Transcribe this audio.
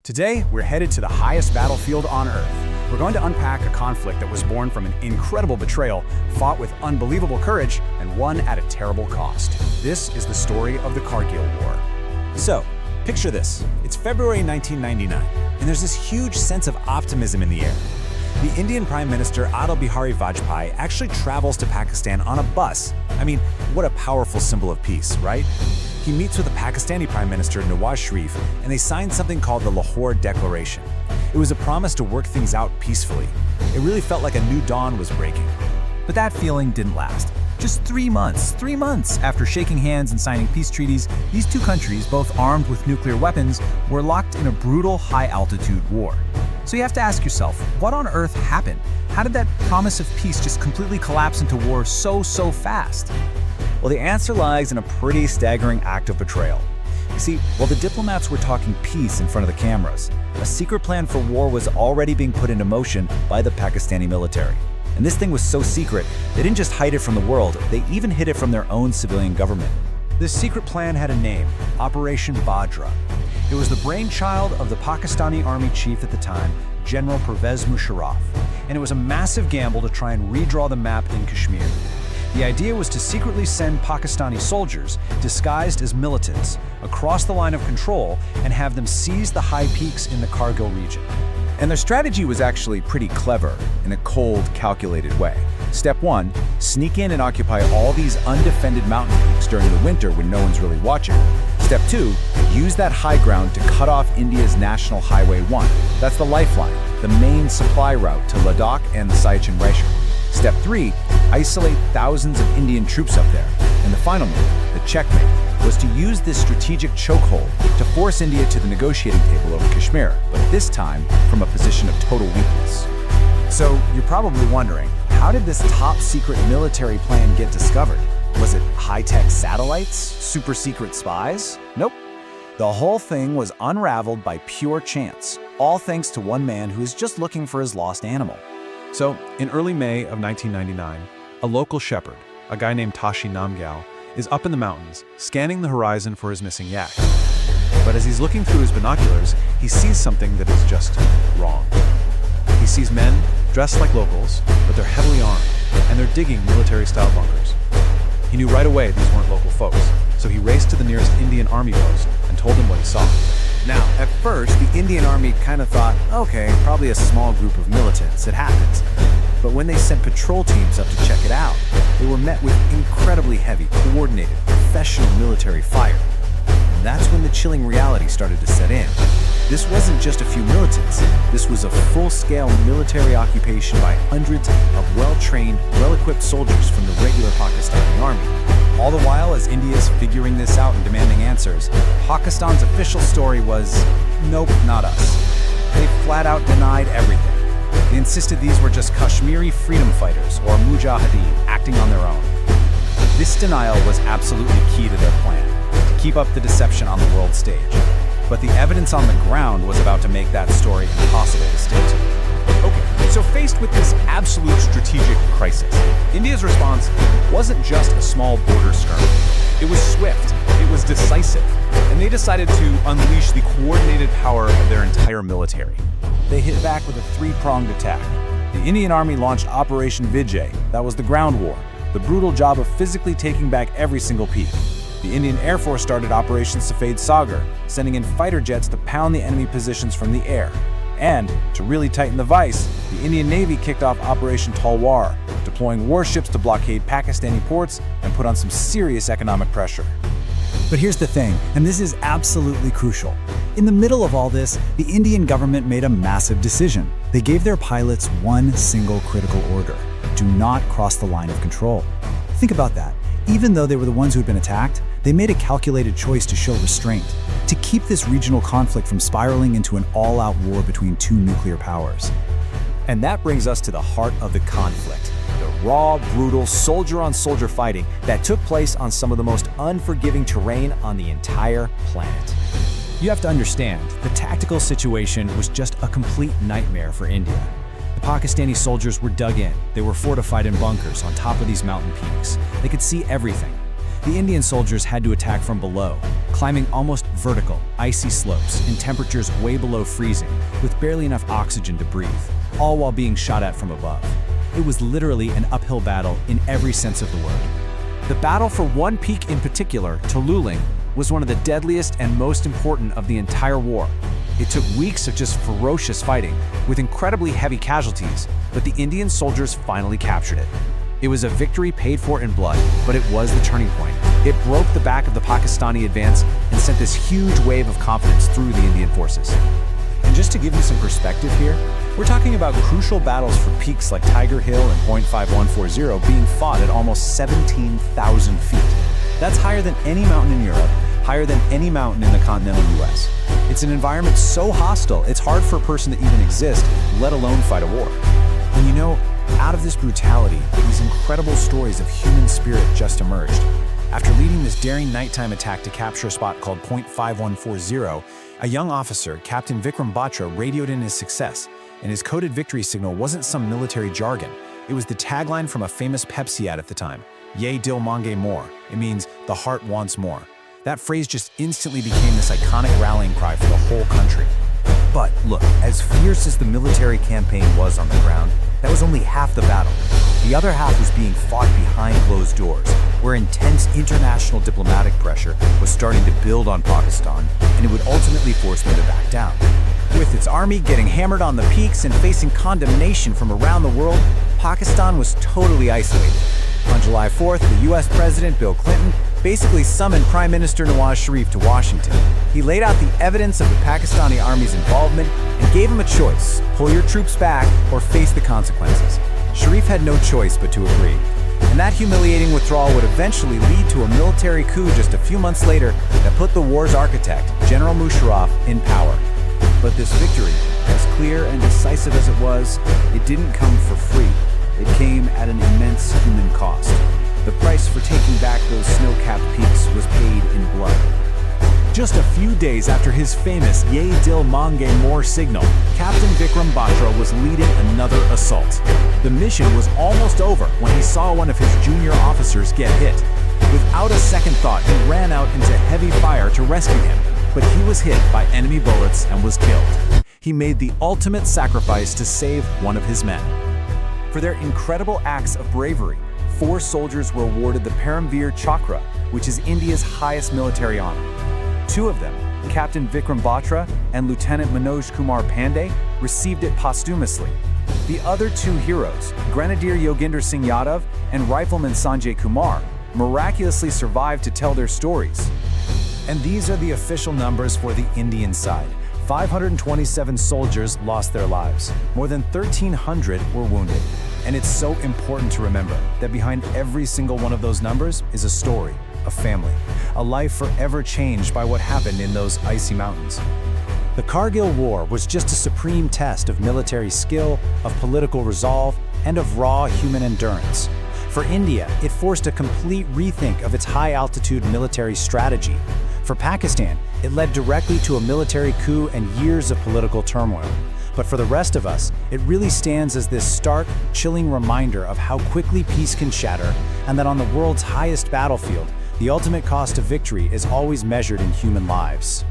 Today, we're headed to the highest battlefield on Earth. We're going to unpack a conflict that was born from an incredible betrayal, fought with unbelievable courage, and won at a terrible cost. This is the story of the Kargil War. So, picture this. It's February 1999, and there's this huge sense of optimism in the air. The Indian Prime Minister Atal Vajpayee actually travels to Pakistan on a bus. I mean, what a powerful symbol of peace, right? He meets with the Pakistani Prime Minister Nawaz Sharif, and they signed something called the Lahore Declaration. It was a promise to work things out peacefully. It really felt like a new dawn was breaking. But that feeling didn't last. Just 3 months after shaking hands and signing peace treaties, these two countries, both armed with nuclear weapons, were locked in a brutal high-altitude war. So you have to ask yourself, what on earth happened? How did that promise of peace just completely collapse into war so fast? Well, the answer lies in a pretty staggering act of betrayal. You see, while the diplomats were talking peace in front of the cameras, a secret plan for war was already being put into motion by the Pakistani military. And this thing was so secret, they didn't just hide it from the world, they even hid it from their own civilian government. This secret plan had a name, Operation Badr. It was the brainchild of the Pakistani Army Chief at the time, General Pervez Musharraf, and it was a massive gamble to try and redraw the map in Kashmir. The idea was to secretly send Pakistani soldiers, disguised as militants, across the line of control and have them seize the high peaks in the Kargil region. And their strategy was actually pretty clever in a cold, calculated way. Step 1, sneak in and occupy all these undefended mountain peaks during the winter when no one's really watching. Step 2, use that high ground to cut off India's National Highway 1. That's the lifeline, the main supply route to Ladakh and the Siachen region. Step 3, isolate thousands of Indian troops up there. And the final move, the checkmate, was to use this strategic chokehold to force India to the negotiating table over Kashmir, but this time from a position of total weakness. So you're probably wondering, how did this top-secret military plan get discovered? Was it high-tech satellites? Super secret spies? Nope. The whole thing was unraveled by pure chance, all thanks to one man who is just looking for his lost animal. So, in early May of 1999, a local shepherd, a guy named Tashi Namgyal, is up in the mountains, scanning the horizon for his missing yak. But as he's looking through his binoculars, he sees something that is just wrong. He sees men dressed like locals, but they're heavily armed, and they're digging military-style bunkers. He knew right away these weren't local folks, so he raced to the nearest Indian Army post and told them what he saw. Now, at first, the Indian Army kind of thought, okay, probably a small group of militants, it happens. But when they sent patrol teams up to check it out, they were met with incredibly heavy, coordinated, professional military fire. And that's when the chilling reality started to set in. This wasn't just a few militants. This was a full-scale military occupation by hundreds of well-trained, well-equipped soldiers from the regular Pakistani army. All the while, as India's figuring this out and demanding answers, Pakistan's official story was, nope, not us. They flat out denied everything. They insisted these were just Kashmiri freedom fighters or mujahideen acting on their own. This denial was absolutely key to their plan, to keep up the deception on the world stage. But the evidence on the ground was about to make that story impossible to stick to. Okay, so faced with this absolute strategic crisis, India's response wasn't just a small border skirmish. It was swift, it was decisive, and they decided to unleash the coordinated power of their entire military. They hit back with a three-pronged attack. The Indian Army launched Operation Vijay, that was the ground war, the brutal job of physically taking back every single peak. The Indian Air Force started Operation Safed Sagar, sending in fighter jets to pound the enemy positions from the air. And, to really tighten the vice, the Indian Navy kicked off Operation Talwar, deploying warships to blockade Pakistani ports and put on some serious economic pressure. But here's the thing, and this is absolutely crucial. In the middle of all this, the Indian government made a massive decision. They gave their pilots one single critical order: do not cross the line of control. Think about that. Even though they were the ones who had been attacked, they made a calculated choice to show restraint, to keep this regional conflict from spiraling into an all-out war between two nuclear powers. And that brings us to the heart of the conflict. The raw, brutal, soldier-on-soldier fighting that took place on some of the most unforgiving terrain on the entire planet. You have to understand, the tactical situation was just a complete nightmare for India. The Pakistani soldiers were dug in. They were fortified in bunkers on top of these mountain peaks. They could see everything. The Indian soldiers had to attack from below, climbing almost vertical, icy slopes in temperatures way below freezing, with barely enough oxygen to breathe, all while being shot at from above. It was literally an uphill battle in every sense of the word. The battle for one peak in particular, Tululing, was one of the deadliest and most important of the entire war. It took weeks of just ferocious fighting, with incredibly heavy casualties, but the Indian soldiers finally captured it. It was a victory paid for in blood, but it was the turning point. It broke the back of the Pakistani advance and sent this huge wave of confidence through the Indian forces. And just to give you some perspective here, we're talking about crucial battles for peaks like Tiger Hill and Point 5140 being fought at almost 17,000 feet. That's higher than any mountain in Europe, higher than any mountain in the continental US. It's an environment so hostile, it's hard for a person to even exist, let alone fight a war. And you know, out of this brutality, these incredible stories of human spirit just emerged. After leading this daring nighttime attack to capture a spot called Point 5140, a young officer, Captain Vikram Batra, radioed in his success, and his coded victory signal wasn't some military jargon. It was the tagline from a famous Pepsi ad at the time, "Ye dil mange more." It means, "the heart wants more." That phrase just instantly became this iconic rallying cry for the whole country. But look, as fierce as the military campaign was on the ground, that was only half the battle. The other half was being fought behind closed doors, where intense international diplomatic pressure was starting to build on Pakistan, and it would ultimately force them to back down. With its army getting hammered on the peaks and facing condemnation from around the world, Pakistan was totally isolated. On July 4th, the US President Bill Clinton basically summoned Prime Minister Nawaz Sharif to Washington. He laid out the evidence of the Pakistani army's involvement and gave him a choice: pull your troops back or face the consequences. Sharif had no choice but to agree. And that humiliating withdrawal would eventually lead to a military coup just a few months later that put the war's architect, General Musharraf, in power. But this victory, as clear and decisive as it was, it didn't come for free. It came at an immense human cost. The price for taking back those snow-capped peaks was paid in blood. Just a few days after his famous Ye Dil Mange More signal, Captain Vikram Batra was leading another assault. The mission was almost over when he saw one of his junior officers get hit. Without a second thought, he ran out into heavy fire to rescue him, but he was hit by enemy bullets and was killed. He made the ultimate sacrifice to save one of his men. For their incredible acts of bravery, 4 soldiers were awarded the Paramveer Chakra, which is India's highest military honor. 2 of them, Captain Vikram Batra and Lieutenant Manoj Kumar Pandey, received it posthumously. The other 2 heroes, Grenadier Yoginder Singh Yadav and Rifleman Sanjay Kumar, miraculously survived to tell their stories. And these are the official numbers for the Indian side. 527 soldiers lost their lives. More than 1,300 were wounded. And it's so important to remember that behind every single one of those numbers is a story, a family, a life forever changed by what happened in those icy mountains. The Kargil War was just a supreme test of military skill, of political resolve, and of raw human endurance. For India, it forced a complete rethink of its high-altitude military strategy. For Pakistan, it led directly to a military coup and years of political turmoil. But for the rest of us, it really stands as this stark, chilling reminder of how quickly peace can shatter, and that on the world's highest battlefield, the ultimate cost of victory is always measured in human lives.